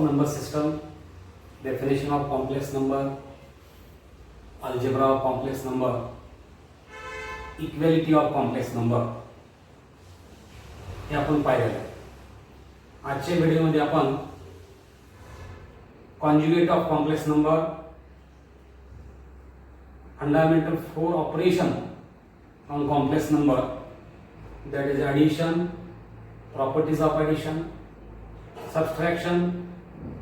of number system, definition of complex number, algebra of complex number, equality of complex number हे आपण पाहिलेलं आहे. आजच्या व्हिडिओमध्ये आपण conjugate of complex number, fundamental 4 operation on complex number, that is addition, properties of addition, subtraction,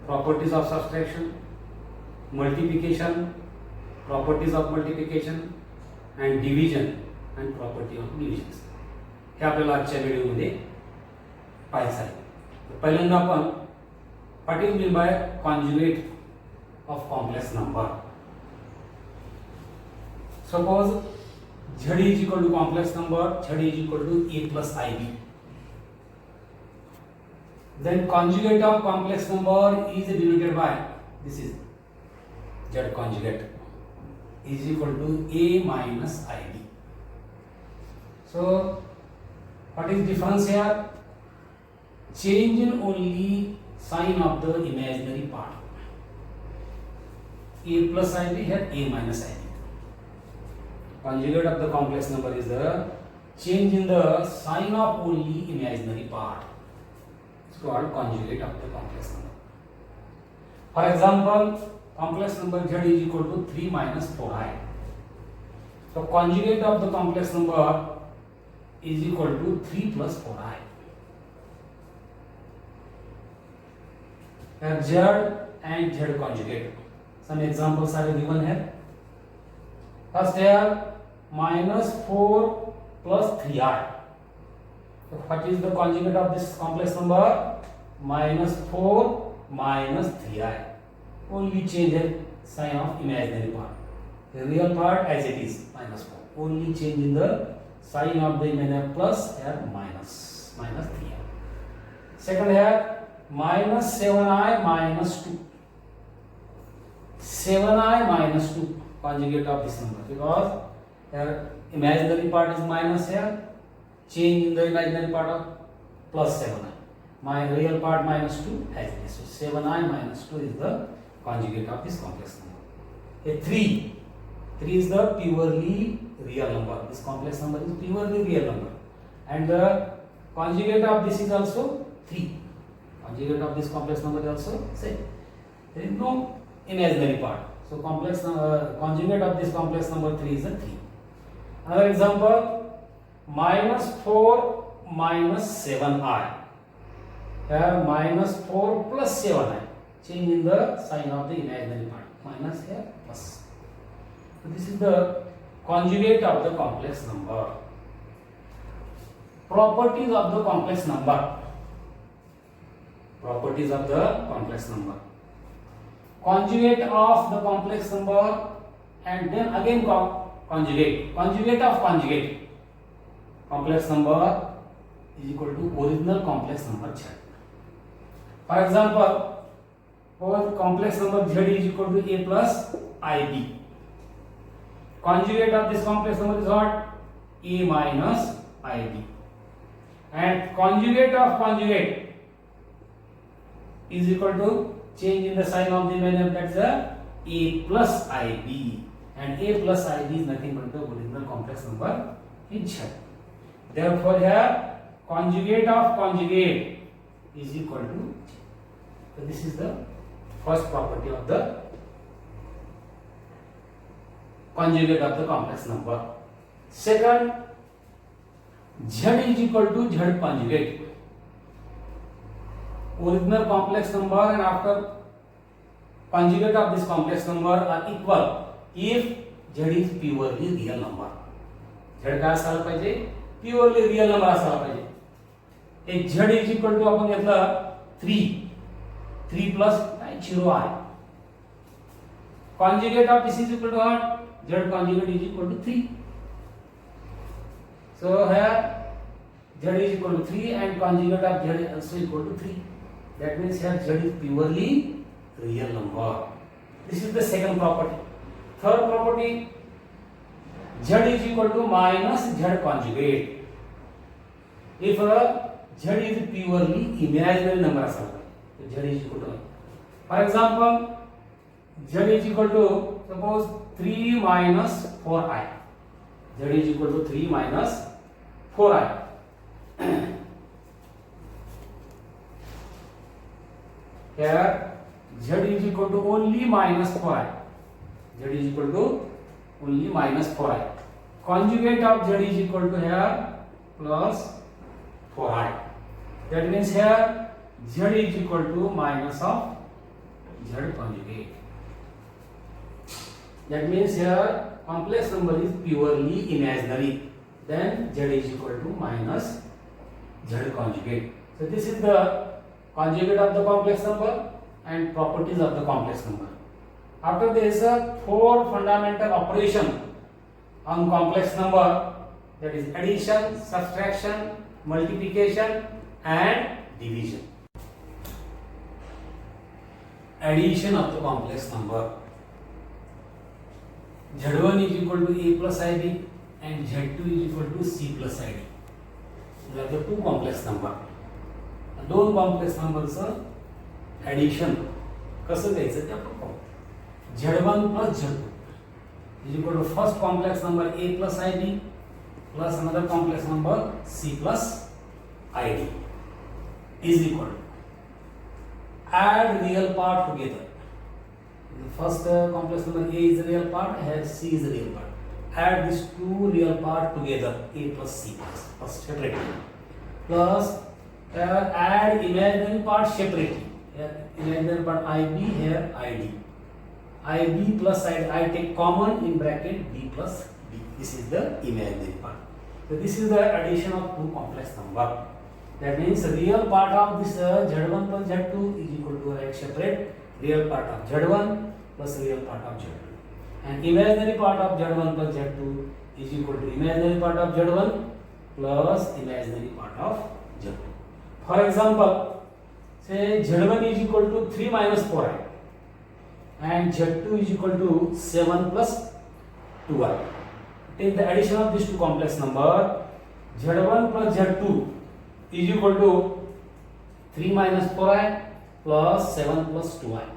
properties of subtraction, multiplication, properties of multiplication, and division and property of divisions हे आपल्याला आजच्या व्हिडिओमध्ये पाहायचं आहे. पहिल्यांदा आपण what is mean by conjugate of complex number. Suppose z is equal to complex number, z is equal to a plus ib. Then conjugate of complex number is denoted by, this is z conjugate is equal to a minus ib. So what is difference here? Change in only sign of the imaginary part. A plus ib here a minus ib. Conjugate of the complex number is the change in the sign of only imaginary part. It's called conjugate of the complex number. For example, complex number z is equal to 3 minus 4i. So conjugate of the complex number is equal to 3 plus 4i. Here z and z conjugate. Some examples are given here. First here minus 4 plus 3i. So what is the conjugate of this complex number? Minus 4 minus 3i. Only change the sign of imaginary part. The real part as it is minus 4. Only change in the sign of the imaginary plus here minus 3i. Second here minus 7i minus 2. 7i minus 2. Conjugate of this number, because here imaginary part is minus here, change in the imaginary part of plus 7i. My real part minus 2 as it is. So 7i minus 2 is the conjugate of this complex number. A 3 is the purely real number. This complex number is purely real number, and the conjugate of this is also 3. Conjugate of this complex number is also same. There is no imaginary part. So complex conjugate of this complex number 3 is a 3. Another example, minus 4 minus 7i. Here minus 4 plus 7i. Change in the sign of the imaginary part. Minus here plus. So this is the conjugate of the complex number. Properties of the complex number. Properties of the complex number. Conjugate of the complex number, and then again conjugate. Conjugate of conjugate. Complex number is equal to original complex number z. For example, our complex number z is equal to a plus ib. Conjugate of this complex number is what? A minus ib. And conjugate of conjugate is equal to change in the sign of the imaginary, that is a plus ib, and a plus ib is nothing but the original complex number in z. Therefore here conjugate of conjugate is equal to z. So this is the first property of the conjugate of the complex number. Second, z is equal to z conjugate. Original complex number and after conjugate of this complex number are equal if z is purely real number. z काय असायला पाहिजे? Purely real number असायला पाहिजे. एक z is equal to आपण घेतलं 3 plus 0i. Conjugate of this is equal to what? Z conjugate is equal to 3. So here z is equal to 3 and conjugate of z is also equal to 3. That means here z is purely real number. This is the second property. Third property, z is equal to minus z conjugate. If z is purely imaginary number असावा, z is equal to For example, z is equal to suppose 3 minus 4i. Z is equal to 3 minus 4i. Here z is equal to only minus 4i. Z is equal to only minus 4i. Conjugate of z is equal to here plus 4i. That means here z is equal to minus of z conjugate. That means here complex number is purely imaginary. Then z is equal to minus z conjugate. So this is the conjugate of the complex number and properties of the complex number. After this, 4 fundamental operation on complex number, that is addition, subtraction, multiplication and division. Addition of the complex number. Z1 is equal to a plus ib and z2 is equal to c plus id. These are the two complex number. दोन complex नंबरचं addition कसं द्यायचं ते आपण पाहू. z1 plus z2 is equal to first complex number a plus ib plus another complex number c plus id is equal to add real part together. The first complex number a is the real part, here c is the real part. Add these two real part together, a plus c plus first separately, plus add imaginary part separately. Here imaginary part ib, here id. ib plus id, I take common in bracket b plus b. This is the imaginary part. So this is the addition of two complex number. That means real part of this z1 plus z2 is equal to write separate real part of z1 plus real part of z2, and imaginary part of z1 plus z2 is equal to imaginary part of z1 plus imaginary part of z2. For example, say z1 is equal to 3 minus 4i and z2 is equal to 7 plus 2i. Take the addition of these two complex number. z1 plus z2 is equal to 3 minus 4i plus 7 plus 2i.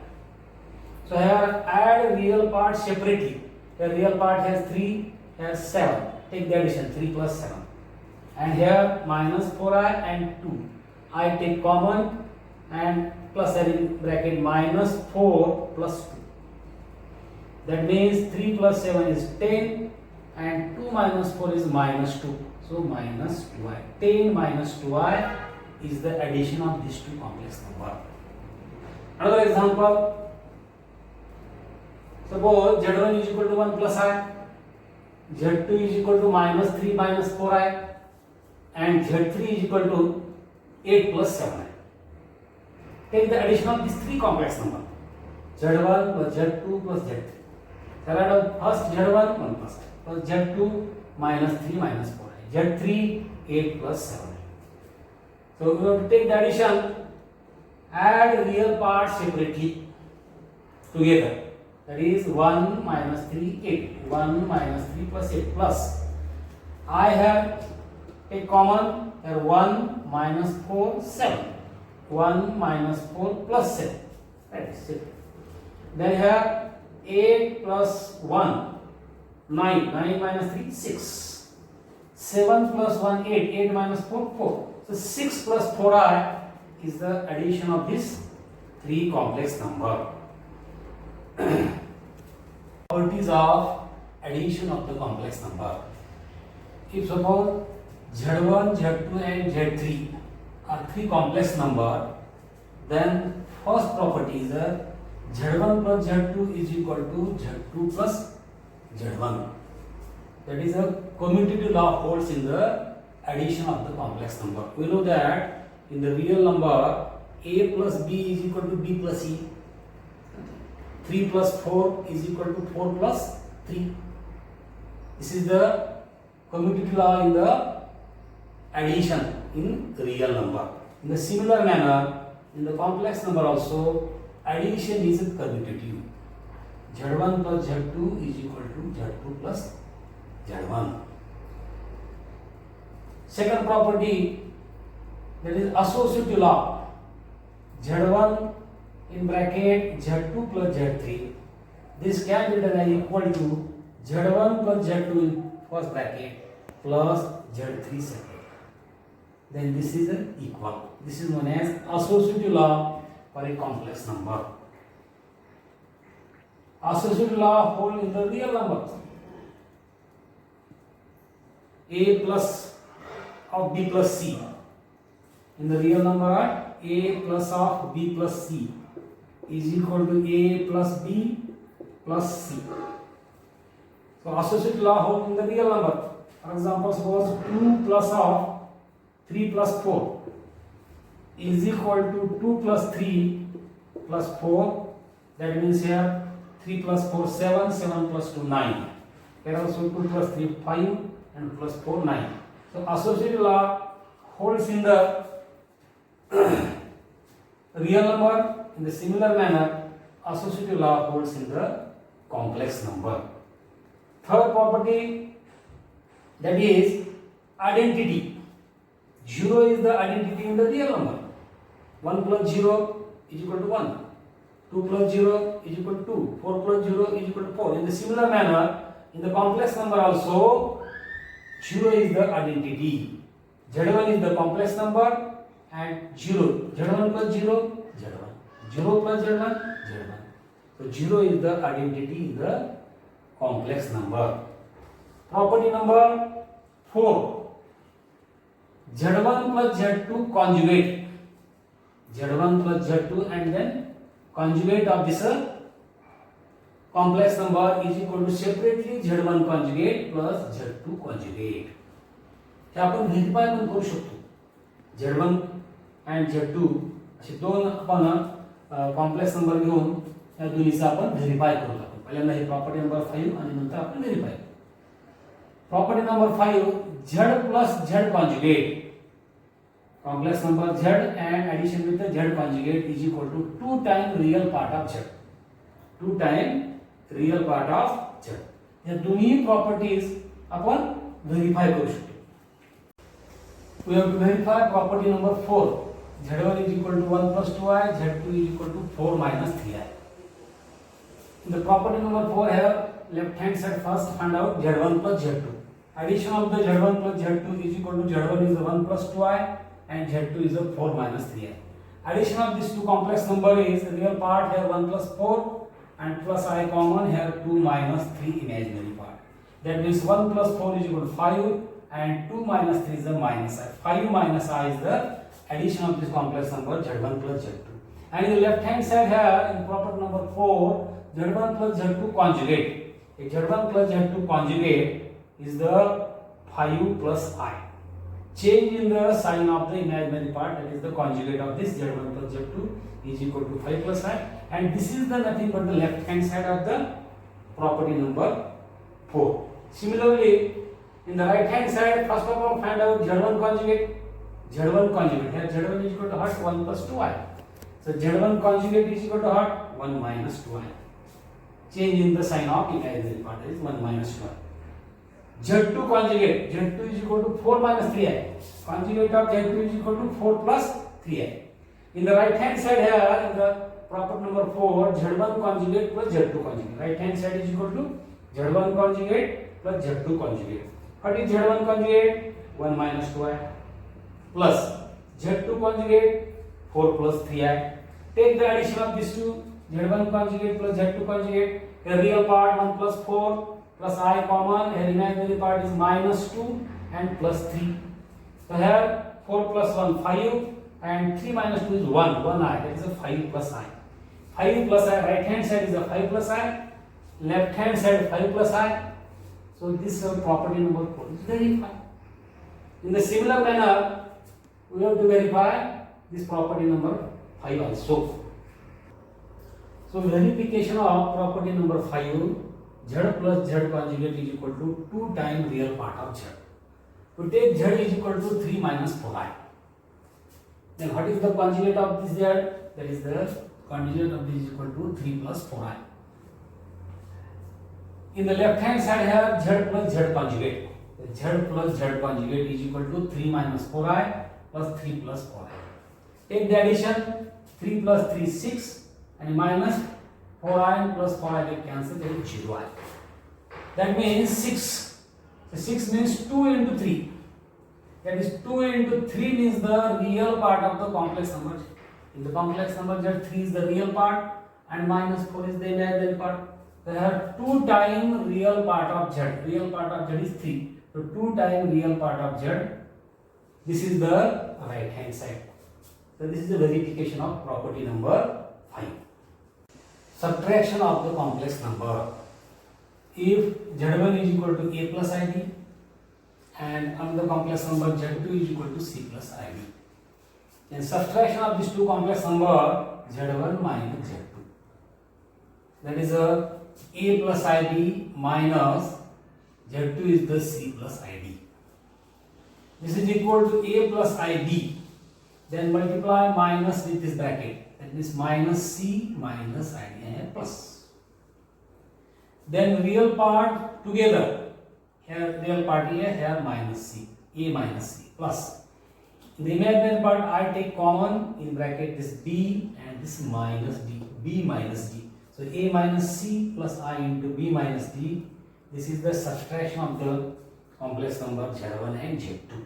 So here add real part separately. The real part has 3, has 7. Take the addition 3 plus 7. And here minus 4i and 2. I take common and plus in bracket minus 4 plus 2. That means 3 plus 7 is 10 and 2 minus 4 is minus 2. So minus 2i. 10 minus 2i is the addition of these two complex number. Another example. Suppose z1 is equal to 1 plus I, z2 is equal to minus 3 minus 4i and z3 is equal to 8 plus 7i. Take the addition of these three complex number. z1 plus z2 plus z3. First z1 1 plus I plus z2 minus 3 minus 4i, z3 8 plus 7i. So we have to take the addition, add real parts separately together. That is 1 minus 3 8. 1 minus 3 plus 8 plus. I have a common here 1 minus 4 7. 1 minus 4 plus 7. That is it. Then here 8 plus 1 9. 9 minus 3 6. 7 plus 1 8. 8 minus 4 4. So 6 plus 4i is the addition of this three complex number. Properties of addition of the complex number. If suppose z1, z2 and z3 are three complex number, then first property is z1 plus z2 is equal to z2 plus z1. That is a commutative law holds in the addition of the complex number. We know that in the real number a plus b is equal to b plus c. 3 plus 4 is equal to 4 plus 3. This is the commutative law in the addition in real number. In the similar manner, in the complex number also, addition is commutative. z1 plus z2 is equal to z2 plus z1. Second property, that is associative law. z1 in bracket Z2 plus Z3. This can be written as equal to Z1 plus Z2 in first bracket plus Z3 second. Then this is an equal. This is known as associative law for a complex number. Associative law hold in the real number. A plus of B plus C. In the real number are A plus of B plus C is equal to A plus B plus C. So associative law hold in the real number. For example, suppose 2 plus of 3 plus 4 is equal to 2 plus 3 plus 4. That means here 3 plus 4 7, 7 plus 2 9. Here also 2 plus 3 5 and plus 4 9. So associative law holds in the real number. In the similar manner, associative law holds in the complex number. Third property, that is identity. 0 is the identity in the real number. 1 plus 0 is equal to 1. 2 plus 0 is equal to 2. 4 plus 0 is equal to 4. In the similar manner, in the complex number also, 0 is the identity. Z1 is the complex number and 0. Z1 plus 0, Z1. 0 plus Z1, Z1. So 0 is the identity in the complex number. Property number 4. Z1 plus Z2 conjugate. Z1 plus Z2 and then conjugate of this complex number is equal to separately Z1 conjugate plus Z2 conjugate. हे आपण verify पण करू शकतो. Z1 and Z2 असे दोन आपण complex number घेऊन या दोन्हीचा आपण व्हेरिफाय करू लागतो. पहिल्यांदा हे प्रॉपर्टी नंबर 5 आणि नंतर आपण verify. Property number 5 Z plus Z conjugate. Complex number Z and addition with the Z conjugate is equal to 2 times real part of Z. 2 times real part of Z. या दोन्ही properties आपण verify करू शकतो. We have to verify property number 4. Z1 is equal to 1 plus 2i, Z2 is equal to 4 minus 3i. In the property number 4 here, left hand side first find out Z1 plus Z2. Addition of the Z1 plus Z2 is equal to Z1 is the 1 plus 2i and Z2 is the 4 minus 3i. Addition of these two complex number is the real part here 1 plus 4 and plus I common here 2 minus 3 imaginary part. That means 1 plus 4 is equal to 5 and 2 minus 3 is the minus I. 5 minus I is the addition of this complex number Z1 plus Z2. And in the left hand side here in property number 4 Z1 plus Z2 conjugate. A Z1 plus Z2 conjugate is the 5 plus I. Change in the sign of the imaginary part, that is the conjugate of this Z1 plus Z2 is equal to 5 plus I, and this is the nothing but the left hand side of the property number 4. Similarly, in the right hand side, first of all find out Z1 conjugate. Z1 conjugate here Z1 is equal to what? 1 plus 2i. So Z1 conjugate is equal to what? 1 minus 2i. Change in the sign of imaginary part, that is 1 minus 2i. Z2 conjugate, Z2 is equal to 4 minus 3i. Conjugate of Z2 is equal to 4 plus 3i. In the right hand side here, in the property number 4, Z1 conjugate plus Z2 conjugate. Right hand side is equal to Z1 conjugate plus Z2 conjugate. What is Z1 conjugate? 1 minus 2i plus Z2 conjugate 4 plus 3i. Take the addition of these two, Z1 conjugate plus Z2 conjugate. The real part 1 plus 4 plus I common, here imaginary part is minus 2 and plus 3. So here 4 plus 1 5 and 3 minus 2 is 1, 1i, that is a 5 plus I. 5 plus I, right hand side is a 5 plus I, left hand side 5 plus I. So this property number 4 is verified. In the similar manner, we have to verify this property number 5 also. So verification of property number 5, Z plus Z conjugate is equal to 2 times real part of Z. To take Z is equal to 3 minus 4i. Then what is the conjugate of this Z? That is the conjugate of this is equal to 3 plus 4i. In the left hand side here, Z plus Z conjugate. Z plus Z conjugate is equal to 3 minus 4i plus 3 plus 4i. Take the addition, 3 plus 3 6 and minus 4i plus 4i get cancelled, that is 0i. That means 6. So 6 means 2 into 3. That is 2 into 3 means the real part of the complex number. In the complex number, Z3 is the real part and minus 4 is the imaginary part. There are 2 times real part of Z. Real part of Z is 3. So 2 times real part of Z. This is the right hand side. So this is the verification of property number 5. Subtraction of the complex number. If Z1 is equal to A plus ID and another complex number Z2 is equal to C plus ID, then subtraction of these two complex number Z1 minus Z2, that is A plus ID minus Z2 is the C plus ID. This is equal to A plus ID, then multiply minus with this bracket, that means minus C minus ID and plus. Then real part together, here real part here minus C, A minus C plus. In the imaginary part I take common, in bracket this B and this minus D, B minus D. So A minus C plus I into B minus D. This is the subtraction of the complex number Z1 and Z2.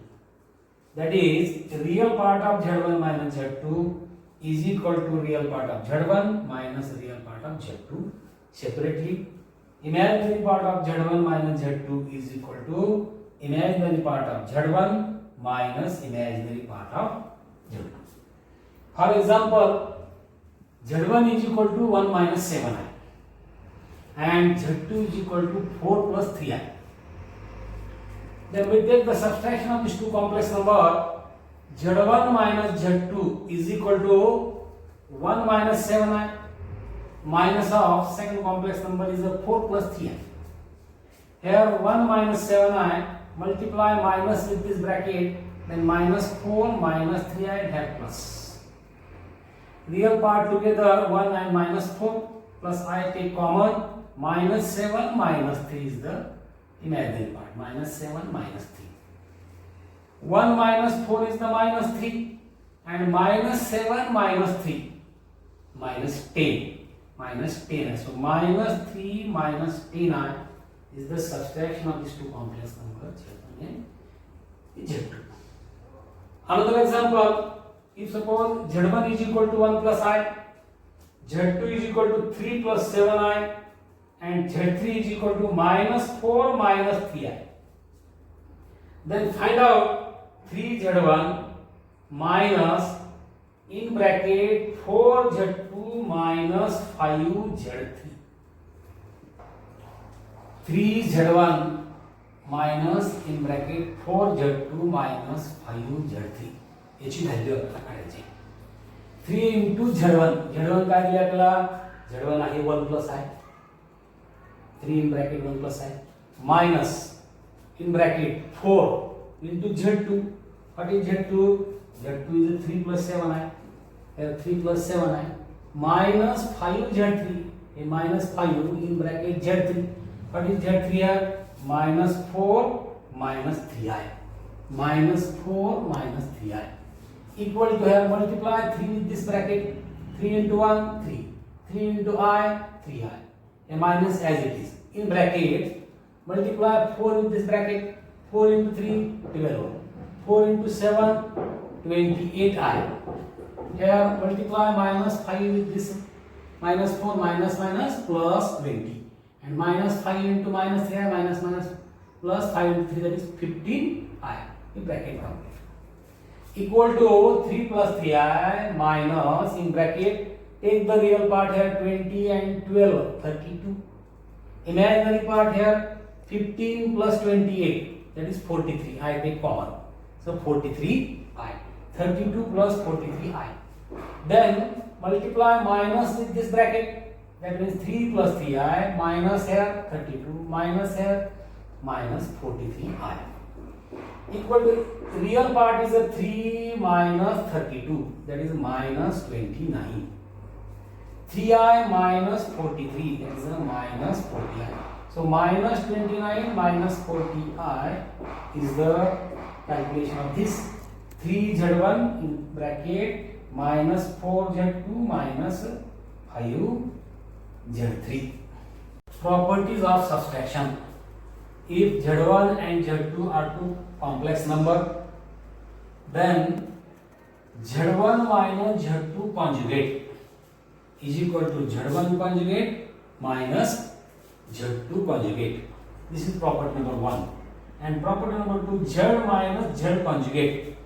That is, real part of Z1 minus Z2 is equal to real part of Z1 minus real part of Z2 separately. Imaginary part of Z1 minus Z2 is equal to imaginary part of Z1 minus imaginary part of Z2. For example, Z1 is equal to 1 minus 7i and Z2 is equal to 4 plus 3i. Then we take the subtraction of these two complex number. Z1 minus Z2 is equal to 1 minus 7i minus of second complex number is a 4 plus 3i. Here 1 minus 7i, multiply minus with this bracket, then minus 4 minus 3i and have plus. Real part together 1 and minus 4 plus I take common, minus 7 minus 3 is the imaginary part, minus 7 minus 3. 1 minus 4 is the minus 3 and minus 7 minus 3, minus 10. Minus 10. So minus 3 minus 10i is the subtraction of these two complex numbers Z1 and Z2. Another example, if suppose Z1 is equal to 1 plus I, Z2 is equal to 3 plus 7i and Z3 is equal to minus 4 minus 3i. Then find out 3Z1 minus in bracket 4Z2 minus 5Z3. 3Z1 minus in bracket 4Z2 minus 5Z3 याची value आपल्याला काढायची. 3 into Z1, Z1 काय दिले आपल्याला? Z1 आहे 1 plus I, 3 in bracket 1 plus I minus in bracket 4 into Z2. What is Z2? Z2 is 3 plus 7i. Here 3 plus 7i minus 5Z3. A minus 5 in bracket Z3. What is Z3 here? Minus 4 minus 3i. Minus 4 minus 3i. Equal to here, multiply 3 with this bracket. 3 into 1, 3. 3 into I, 3i. A minus as it is. In bracket, multiply 4 with this bracket. 4 into 3, 12. 4 into 7, 28i. Here multiply minus 5 with this, minus 4 minus minus plus 20. And minus 5 into minus 3i minus minus plus 5 into 3, that is 15i. In bracket complete. Equal to 3 plus 3i minus in bracket, take the real part here 20 and 12, 32. Imaginary part here 15 plus 28, that is 43. I take common. So 43i. 32 plus 43i. Then multiply minus with this bracket, that means 3 plus 3i minus here 32 minus here minus 43i. Equal to real part is a 3 minus 32, that is minus 29. 3i minus 43, that is a minus 40i. So minus 29 minus 40i is the calculation of this. 3Z1 in bracket minus 4Z2 minus 5z3. Properties of subtraction. If z1 and z2 are two complex number, then z1 minus z2 conjugate is equal to z1 conjugate minus z2 conjugate. This is property number 1. And property number 2, z minus z conjugate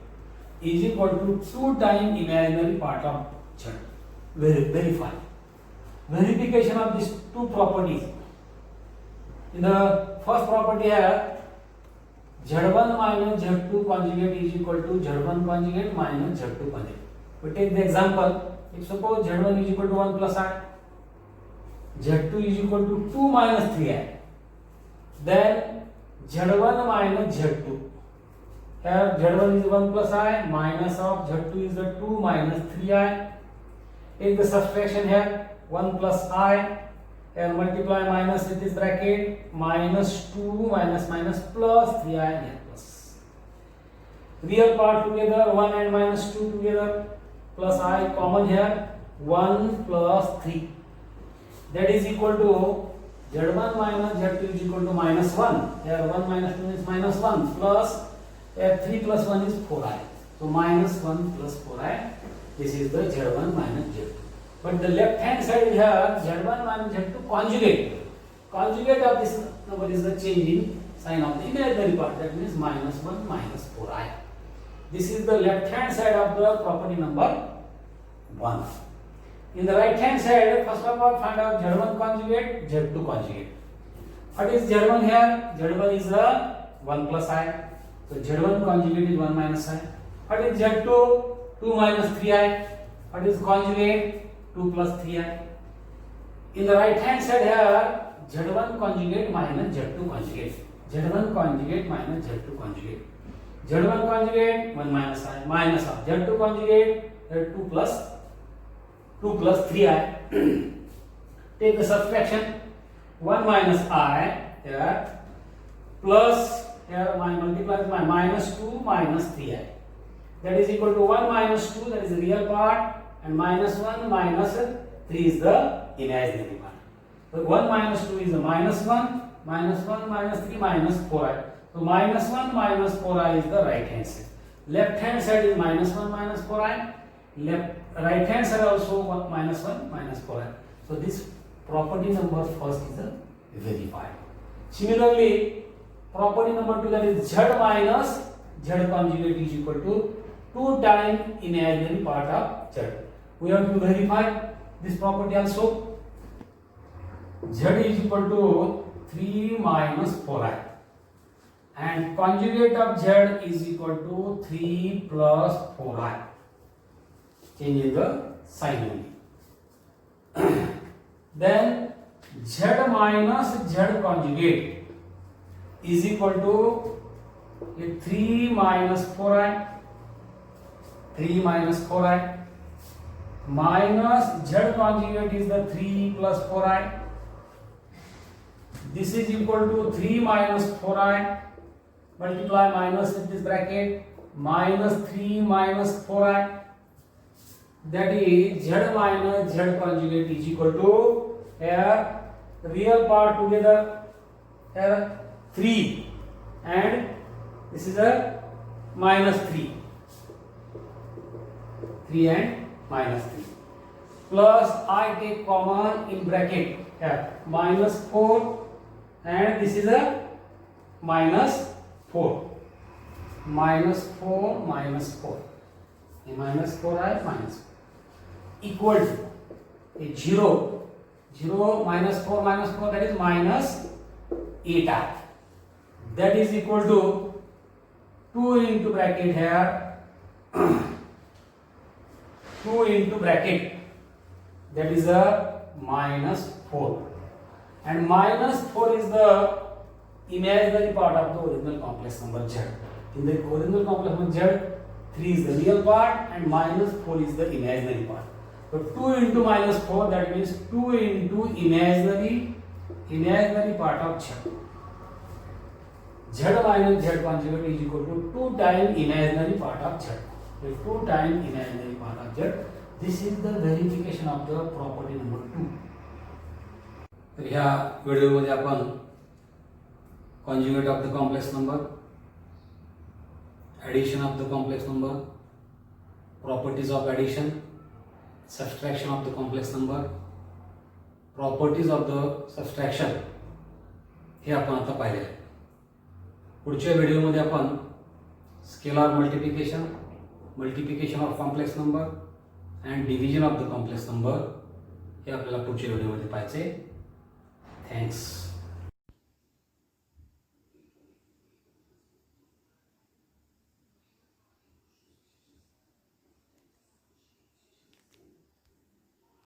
is equal to 2 times imaginary part of z. Verify. Verification of these two properties. In the first property here, z1 minus z2 conjugate is equal to z1 conjugate minus z2 conjugate. We take the example. If suppose z1 is equal to 1 plus I, z2 is equal to 2 minus 3i, then z1 minus z2. Here z1 is 1 plus I, minus of z2 is the 2 minus 3i. Take the subtraction here, 1 plus I, and multiply minus with this bracket, minus 2 minus minus plus 3i and plus. Real part together, 1 and minus 2 together, plus I common here, 1 plus 3. That is equal to z1 minus z2 is equal to minus 1. Here 1 minus 2 is minus 1, plus 3 plus 1 is 4i. So minus 1 plus 4i. This is the z1 minus z2. But the left hand side is here z1 minus z2 conjugate. Conjugate of this number is the change in sign of the imaginary part. That means minus 1 minus 4i. This is the left hand side of the property number 1. In the right hand side, first of all find out z1 conjugate, z2 conjugate. What is z1 here? z1 is 1 plus I. So z1 conjugate is 1 minus I. What is z2? 2 minus 3i. What is conjugate? 2 plus 3i. In the right hand side here, z1 conjugate minus z2 conjugate. z1 conjugate minus z2 conjugate. z1 conjugate 1 minus I, minus of z2 conjugate 2 plus 3i. Take the subtraction, 1 minus I here, plus here multiply by minus 2 minus 3i. That is equal to 1 minus 2, that is the real part, and minus 1 minus 3 is the imaginary part. So 1 minus 2 is the minus 1, minus 1 minus 3 minus 4i. So minus 1 minus 4i is the right hand side. Left hand side is minus 1 minus 4i. Right hand side also minus 1 minus 4i. So this property number first is verified. Similarly, property number 2, that is z minus z conjugate is equal to 2 times imaginary part of z. We have to verify this property also. Z is equal to 3 minus 4i, and conjugate of z is equal to 3 plus 4i. Change in the sign only. Then z minus z conjugate is equal to 3 minus 4i, 3 minus 4i, minus z conjugate is the 3 plus 4i. This is equal to 3 minus 4i, multiply minus with this bracket, minus 3 minus 4i. That is z minus z conjugate is equal to, here real part together, here 3, and this is a minus 3, 3 and minus 3, plus I take common in bracket here, minus 4, and this is a minus 4, minus 4 minus 4, a minus 4i minus 4, equal to a 0, 0 minus 4 minus 4, that is minus 8i. That is equal to 2 into bracket here, 2 into bracket, that is a minus 4, and minus 4 is the imaginary part of the original complex number z. In the original complex number z, 3 is the real part and minus 4 is the imaginary part. So 2 into minus 4, that means 2 into imaginary part of z. Z minus z conjugate is equal to 2 times imaginary part of z. So 2 times imaginary part of z. This is the verification of the property number 2. तर ह्या व्हिडिओमध्ये आपण conjugate of the complex number, addition of the complex number, properties of addition, subtraction of the complex number, properties of the subtraction हे आपण आता पाहिले आहे. पुढच्या व्हिडिओमध्ये आपण scalar multiplication, multiplication of complex number and division of the complex number हे आपल्याला पुढच्या व्हिडिओमध्ये पाहायचे. थँक्स.